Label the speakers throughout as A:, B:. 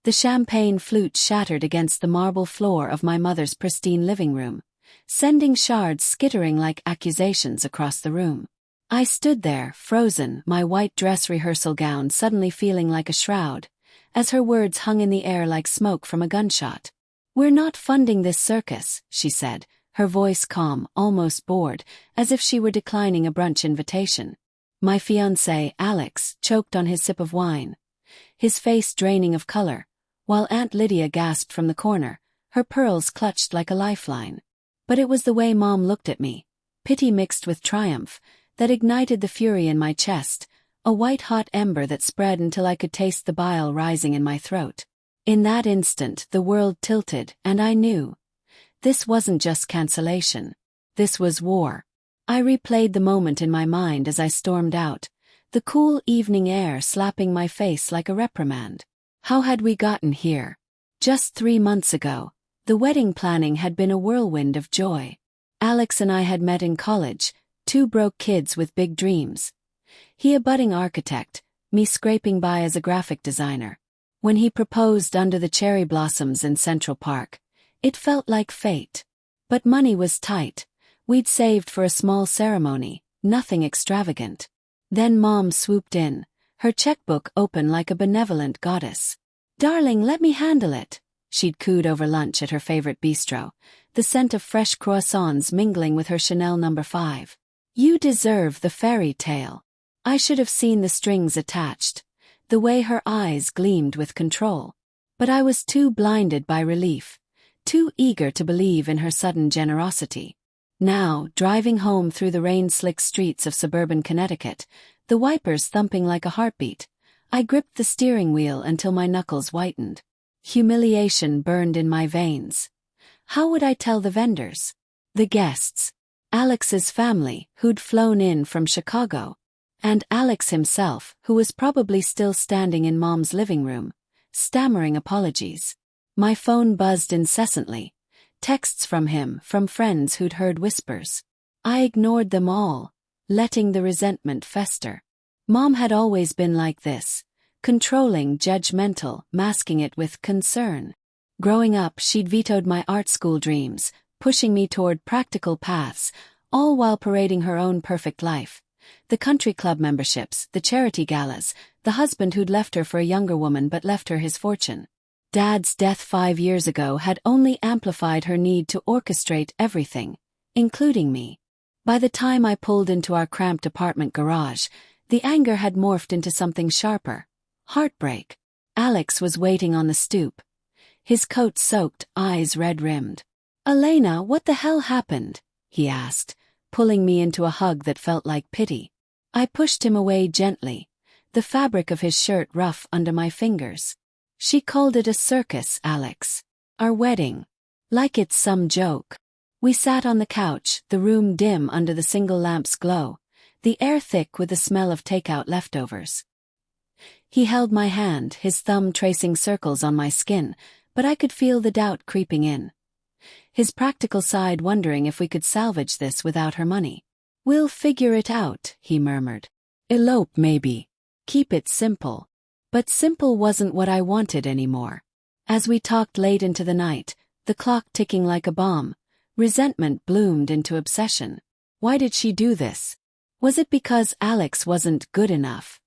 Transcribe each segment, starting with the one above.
A: The champagne flute shattered against the marble floor of my mother's pristine living room, sending shards skittering like accusations across the room. I stood there, frozen, my white dress rehearsal gown suddenly feeling like a shroud, as her words hung in the air like smoke from a gunshot. "We're not funding this circus," she said, her voice calm, almost bored, as if she were declining a brunch invitation. My fiancé, Alex, choked on his sip of wine, his face draining of color, while Aunt Lydia gasped from the corner, her pearls clutched like a lifeline. But it was the way Mom looked at me, pity mixed with triumph, that ignited the fury in my chest, a white-hot ember that spread until I could taste the bile rising in my throat. In that instant the world tilted, and I knew. This wasn't just cancellation. This was war. I replayed the moment in my mind as I stormed out, the cool evening air slapping my face like a reprimand. How had we gotten here? Just 3 months ago, the wedding planning had been a whirlwind of joy. Alex and I had met in college, two broke kids with big dreams. He a budding architect, me scraping by as a graphic designer. When he proposed under the cherry blossoms in Central Park, it felt like fate. But money was tight. We'd saved for a small ceremony, nothing extravagant. Then Mom swooped in, her checkbook open like a benevolent goddess. "Darling, let me handle it," she'd cooed over lunch at her favorite bistro, the scent of fresh croissants mingling with her Chanel No. 5. "You deserve the fairy tale." I should have seen the strings attached, the way her eyes gleamed with control. But I was too blinded by relief, too eager to believe in her sudden generosity. Now, driving home through the rain-slick streets of suburban Connecticut, the wipers thumping like a heartbeat, I gripped the steering wheel until my knuckles whitened. Humiliation burned in my veins. How would I tell the vendors? The guests? Alex's family, who'd flown in from Chicago? And Alex himself, who was probably still standing in Mom's living room, stammering apologies. My phone buzzed incessantly. Texts from him, from friends who'd heard whispers. I ignored them all, letting the resentment fester. Mom had always been like this, controlling, judgmental, masking it with concern. Growing up, she'd vetoed my art school dreams, pushing me toward practical paths, all while parading her own perfect life. The country club memberships, the charity galas, the husband who'd left her for a younger woman but left her his fortune. Dad's death 5 years ago had only amplified her need to orchestrate everything, including me. By the time I pulled into our cramped apartment garage, the anger had morphed into something sharper. Heartbreak. Alex was waiting on the stoop, his coat soaked, eyes red-rimmed. "Elena, what the hell happened?" he asked, pulling me into a hug that felt like pity. I pushed him away gently, the fabric of his shirt rough under my fingers. "She called it a circus, Alex. Our wedding. Like it's some joke." We sat on the couch, the room dim under the single lamp's glow, the air thick with the smell of takeout leftovers. He held my hand, his thumb tracing circles on my skin, but I could feel the doubt creeping in. His practical side wondering if we could salvage this without her money. "We'll figure it out," he murmured. "Elope maybe. Keep it simple." But simple wasn't what I wanted anymore. As we talked late into the night, the clock ticking like a bomb, resentment bloomed into obsession. Why did she do this? Was it because Alex wasn't good enough?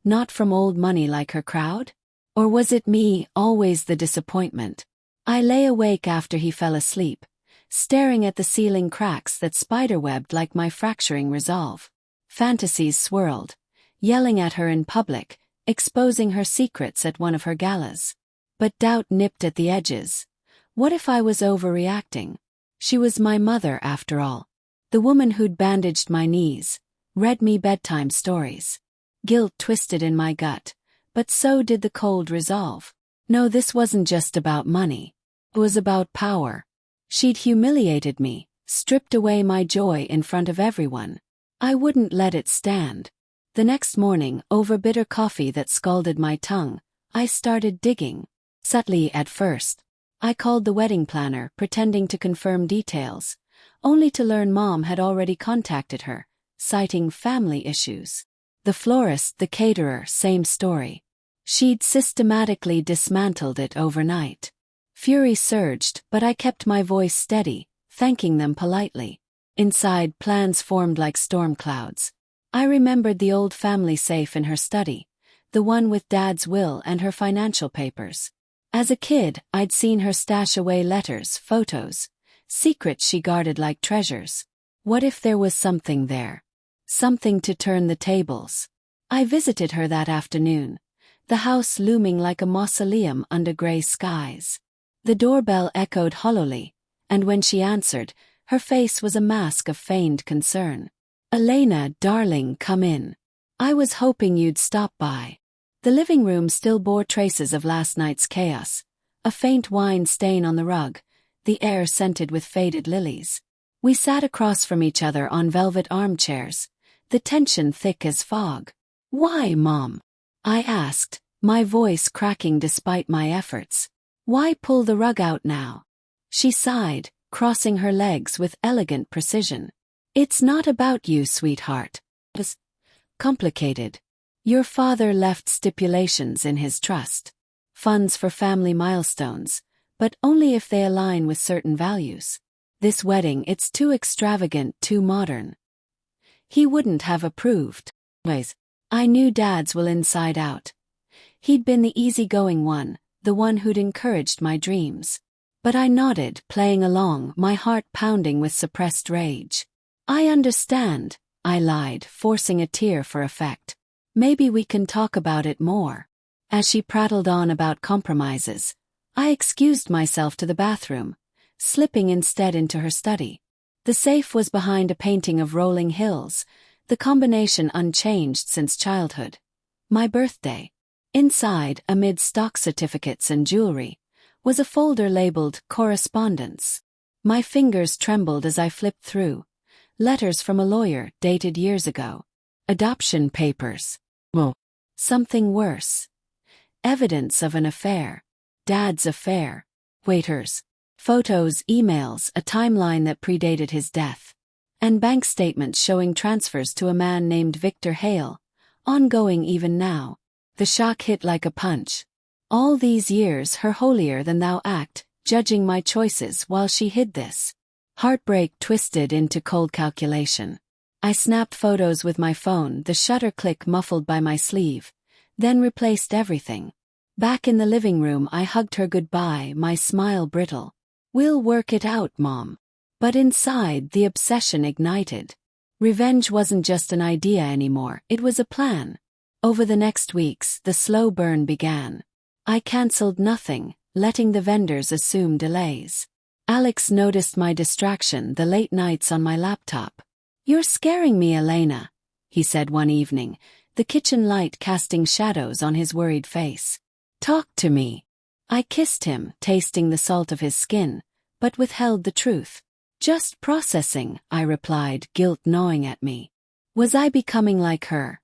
A: Not from old money like her crowd? Or was it me, always the disappointment? I lay awake after he fell asleep, staring at the ceiling cracks that spiderwebbed like my fracturing resolve. Fantasies swirled, yelling at her in public, exposing her secrets at one of her galas. But doubt nipped at the edges. What if I was overreacting? She was my mother after all. The woman who'd bandaged my knees, read me bedtime stories. Guilt twisted in my gut, but so did the cold resolve. No, this wasn't just about money. It was about power. She'd humiliated me, stripped away my joy in front of everyone. I wouldn't let it stand. The next morning, over bitter coffee that scalded my tongue, I started digging. Subtly at first. I called the wedding planner, pretending to confirm details, only to learn Mom had already contacted her, citing family issues. The florist, the caterer, same story. She'd systematically dismantled it overnight. Fury surged, but I kept my voice steady, thanking them politely. Inside, plans formed like storm clouds. I remembered the old family safe in her study, the one with Dad's will and her financial papers. As a kid, I'd seen her stash away letters, photos, secrets she guarded like treasures. What if there was something there? Something to turn the tables. I visited her that afternoon, the house looming like a mausoleum under gray skies. The doorbell echoed hollowly, and when she answered, her face was a mask of feigned concern. "Elena, darling, come in. I was hoping you'd stop by." The living room still bore traces of last night's chaos, a faint wine stain on the rug, the air scented with faded lilies. We sat across from each other on velvet armchairs, the tension thick as fog. "Why, Mom?" I asked, my voice cracking despite my efforts. "Why pull the rug out now?" She sighed, crossing her legs with elegant precision. "It's not about you, sweetheart. It's complicated. Your father left stipulations in his trust. Funds for family milestones, but only if they align with certain values. This wedding, it's too extravagant, too modern. He wouldn't have approved." I knew Dad's will inside out. He'd been the easygoing one, the one who'd encouraged my dreams. But I nodded, playing along, my heart pounding with suppressed rage. "I understand," I lied, forcing a tear for effect. "Maybe we can talk about it more." As she prattled on about compromises, I excused myself to the bathroom, slipping instead into her study. The safe was behind a painting of rolling hills, the combination unchanged since childhood. My birthday. Inside, amid stock certificates and jewelry, was a folder labeled Correspondence. My fingers trembled as I flipped through. Letters from a lawyer dated years ago. Adoption papers. Well, something worse. Evidence of an affair. Dad's affair. Waiters. Photos, emails, a timeline that predated his death. And bank statements showing transfers to a man named Victor Hale, ongoing even now. The shock hit like a punch. All these years her holier-than-thou act, judging my choices while she hid this. Heartbreak twisted into cold calculation. I snapped photos with my phone, the shutter click muffled by my sleeve, then replaced everything. Back in the living room I hugged her goodbye, my smile brittle. "We'll work it out, Mom." But inside, the obsession ignited. Revenge wasn't just an idea anymore, it was a plan. Over the next weeks, the slow burn began. I cancelled nothing, letting the vendors assume delays. Alex noticed my distraction, the late nights on my laptop. "You're scaring me, Elena," he said one evening, the kitchen light casting shadows on his worried face. "Talk to me." I kissed him, tasting the salt of his skin, but withheld the truth. "Just processing," I replied, guilt gnawing at me. Was I becoming like her?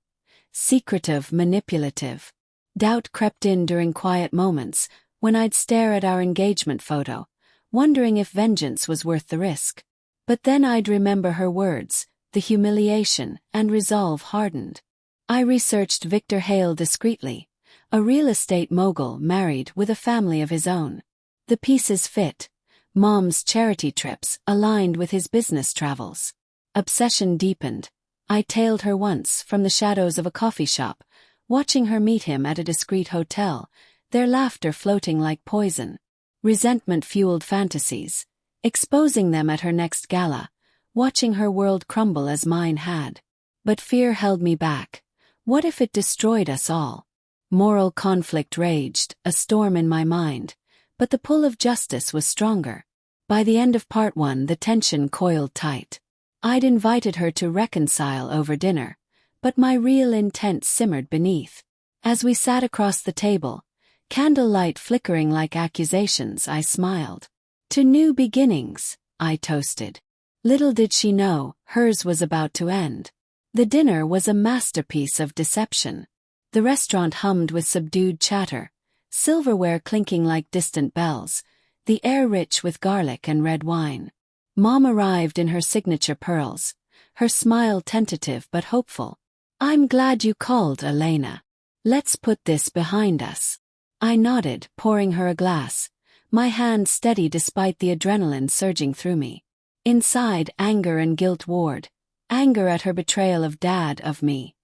A: Secretive, manipulative. Doubt crept in during quiet moments, when I'd stare at our engagement photo, wondering if vengeance was worth the risk. But then I'd remember her words, the humiliation, and resolve hardened. I researched Victor Hale discreetly, a real estate mogul married with a family of his own. The pieces fit. Mom's charity trips aligned with his business travels. Obsession deepened. I tailed her once from the shadows of a coffee shop, watching her meet him at a discreet hotel, their laughter floating like poison. Resentment fueled fantasies, exposing them at her next gala, watching her world crumble as mine had. But fear held me back. What if it destroyed us all? Moral conflict raged, a storm in my mind, but the pull of justice was stronger. By the end of part 1, the tension coiled tight. I'd invited her to reconcile over dinner, but my real intent simmered beneath. As we sat across the table, candlelight flickering like accusations, I smiled. "To new beginnings," I toasted. Little did she know, hers was about to end. The dinner was a masterpiece of deception. The restaurant hummed with subdued chatter, silverware clinking like distant bells, the air rich with garlic and red wine. Mom arrived in her signature pearls, her smile tentative but hopeful. "I'm glad you called, Elena. Let's put this behind us. I nodded, pouring her a glass, my hand steady despite the adrenaline surging through me. Inside, anger and guilt warred. Anger at her betrayal of Dad, of me.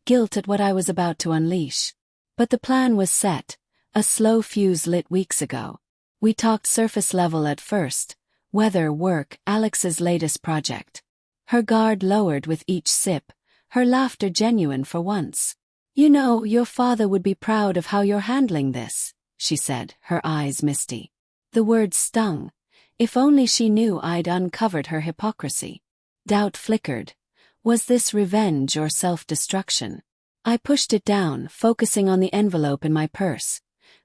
A: Guilt at what I was about to unleash. But the plan was set, a slow fuse lit weeks ago. We talked surface level at first, weather, work, Alex's latest project. Her guard lowered with each sip, her laughter genuine for once. "You know, your father would be proud of how you're handling this," she said, her eyes misty. The words stung. If only she knew I'd uncovered her hypocrisy. Doubt flickered. Was this revenge or self-destruction? I pushed it down, focusing on the envelope in my purse.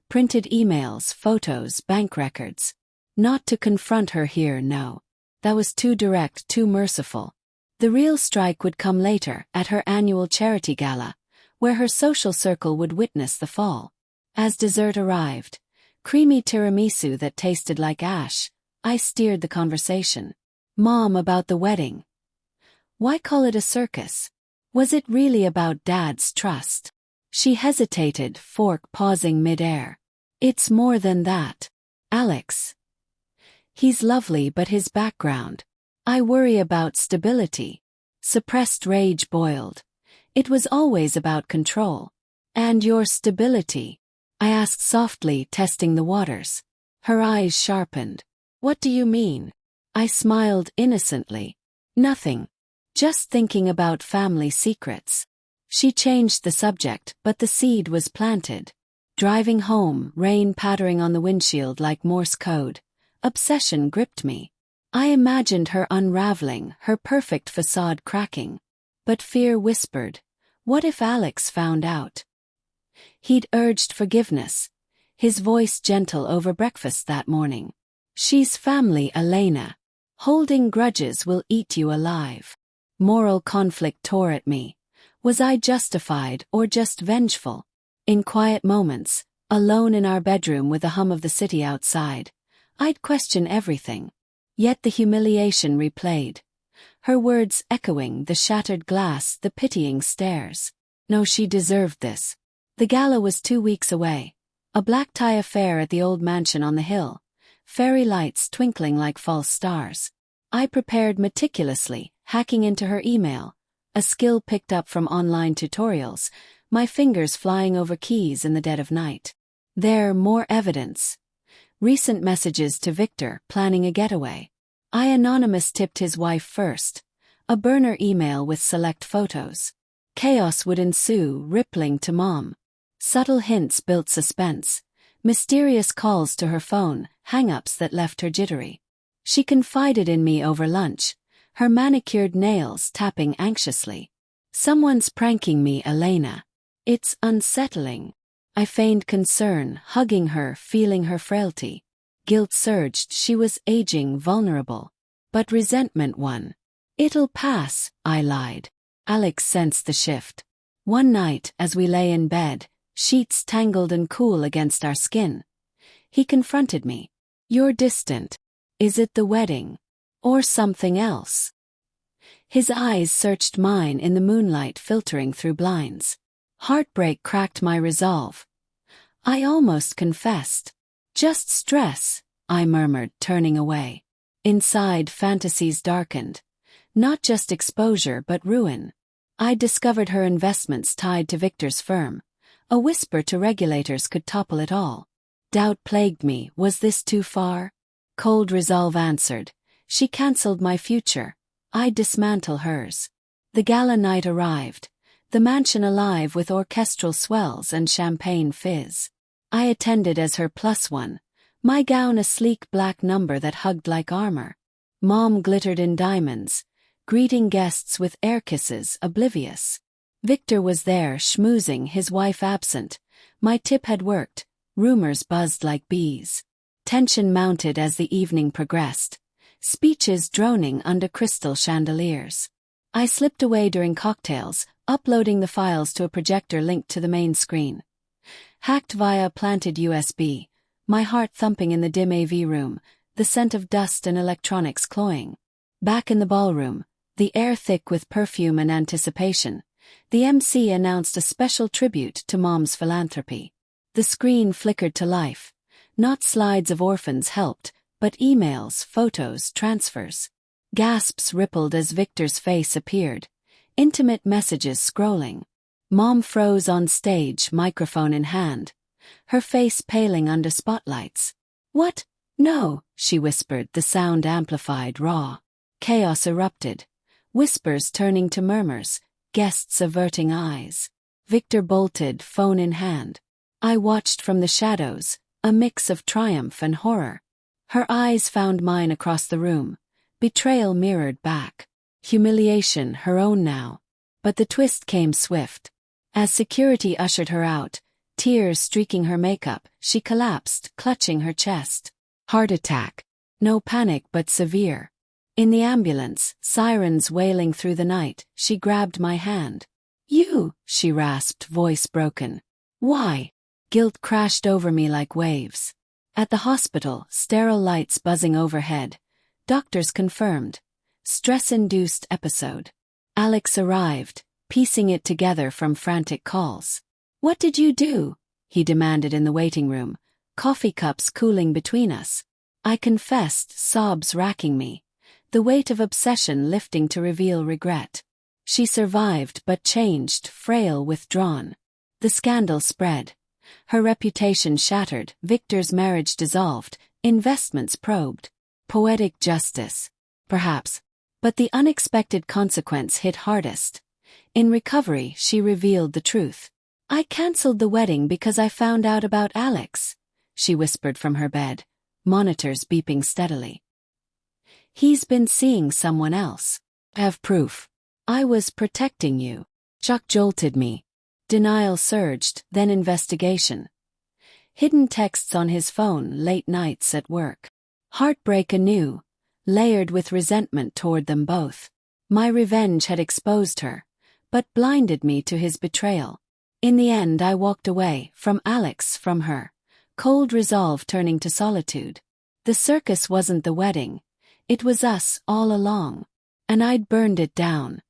A: Printed emails, photos, bank records. Not to confront her here, no. That was too direct, too merciful. The real strike would come later, at her annual charity gala, where her social circle would witness the fall. As dessert arrived, creamy tiramisu that tasted like ash, I steered the conversation. "Mom, about the wedding. Why call it a circus? Was it really about Dad's trust?" She hesitated, fork pausing mid-air. "It's more than that. Alex. He's lovely, but his background. I worry about stability." Suppressed rage boiled. It was always about control. "And your stability?" I asked softly, testing the waters. Her eyes sharpened. "What do you mean?" I smiled innocently. "Nothing. Just thinking about family secrets." She changed the subject, but the seed was planted. Driving home, rain pattering on the windshield like Morse code. Obsession gripped me. I imagined her unraveling, her perfect facade cracking. But fear whispered, what if Alex found out? He'd urged forgiveness, his voice gentle over breakfast that morning. "She's family, Elena. Holding grudges will eat you alive." Moral conflict tore at me. Was I justified or just vengeful? In quiet moments, alone in our bedroom with the hum of the city outside, I'd question everything. Yet the humiliation replayed. Her words echoing, the shattered glass, the pitying stares. No, she deserved this. The gala was 2 weeks away. A black tie affair at the old mansion on the hill. Fairy lights twinkling like false stars. I prepared meticulously, hacking into her email, a skill picked up from online tutorials, my fingers flying over keys in the dead of night. There, more evidence. Recent messages to Victor, planning a getaway. I anonymous tipped his wife first. A burner email with select photos. Chaos would ensue, rippling to Mom. Subtle hints built suspense. Mysterious calls to her phone, hang-ups that left her jittery. She confided in me over lunch, her manicured nails tapping anxiously. "Someone's pranking me, Elena. It's unsettling." I feigned concern, hugging her, feeling her frailty. Guilt surged, she was aging, vulnerable. But resentment won. "It'll pass," I lied. Alex sensed the shift. One night, as we lay in bed, sheets tangled and cool against our skin, he confronted me. "You're distant. Is it the wedding? Or something else?" His eyes searched mine in the moonlight filtering through blinds. Heartbreak cracked my resolve. I almost confessed. "Just stress," I murmured, turning away. Inside, fantasies darkened. Not just exposure but ruin. I discovered her investments tied to Victor's firm. A whisper to regulators could topple it all. Doubt plagued me, was this too far? Cold resolve answered. She cancelled my future. I'd dismantle hers. The gala night arrived. The mansion alive with orchestral swells and champagne fizz. I attended as her +1, my gown a sleek black number that hugged like armor. Mom glittered in diamonds, greeting guests with air kisses, oblivious. Victor was there, schmoozing, his wife absent. My tip had worked, rumors buzzed like bees. Tension mounted as the evening progressed, speeches droning under crystal chandeliers. I slipped away during cocktails, uploading the files to a projector linked to the main screen. Hacked via planted USB, my heart thumping in the dim AV room, the scent of dust and electronics cloying. Back in the ballroom, the air thick with perfume and anticipation, The MC announced a special tribute to Mom's philanthropy. The screen flickered to life. Not slides of orphans helped, but emails, photos, transfers. Gasps rippled as Victor's face appeared. Intimate messages scrolling. Mom froze on stage, microphone in hand. Her face paling under spotlights. "What? No," she whispered, the sound amplified, raw. Chaos erupted. Whispers turning to murmurs, guests averting eyes. Victor bolted, phone in hand. I watched from the shadows, a mix of triumph and horror. Her eyes found mine across the room. Betrayal mirrored back. Humiliation, her own now. But the twist came swift. As security ushered her out, tears streaking her makeup, she collapsed, clutching her chest. Heart attack. No panic but severe. In the ambulance, sirens wailing through the night, she grabbed my hand. "You," she rasped, voice broken. "Why?" Guilt crashed over me like waves. At the hospital, sterile lights buzzing overhead. Doctors confirmed. Stress-induced episode. Alex arrived, piecing it together from frantic calls. "What did you do?" he demanded in the waiting room, coffee cups cooling between us. I confessed, sobs racking me. The weight of obsession lifting to reveal regret. She survived but changed, frail, withdrawn. The scandal spread. Her reputation shattered, Victor's marriage dissolved, investments probed. Poetic justice. Perhaps. But the unexpected consequence hit hardest. In recovery, she revealed the truth. "I cancelled the wedding because I found out about Alex," she whispered from her bed, monitors beeping steadily. "He's been seeing someone else. Have proof. I was protecting you." Shock jolted me. Denial surged, then investigation. Hidden texts on his phone, late nights at work. Heartbreak anew, layered with resentment toward them both. My revenge had exposed her, but blinded me to his betrayal. In the end I walked away, from Alex, from her. Cold resolve turning to solitude. The circus wasn't the wedding. It was us, all along. And I'd burned it down.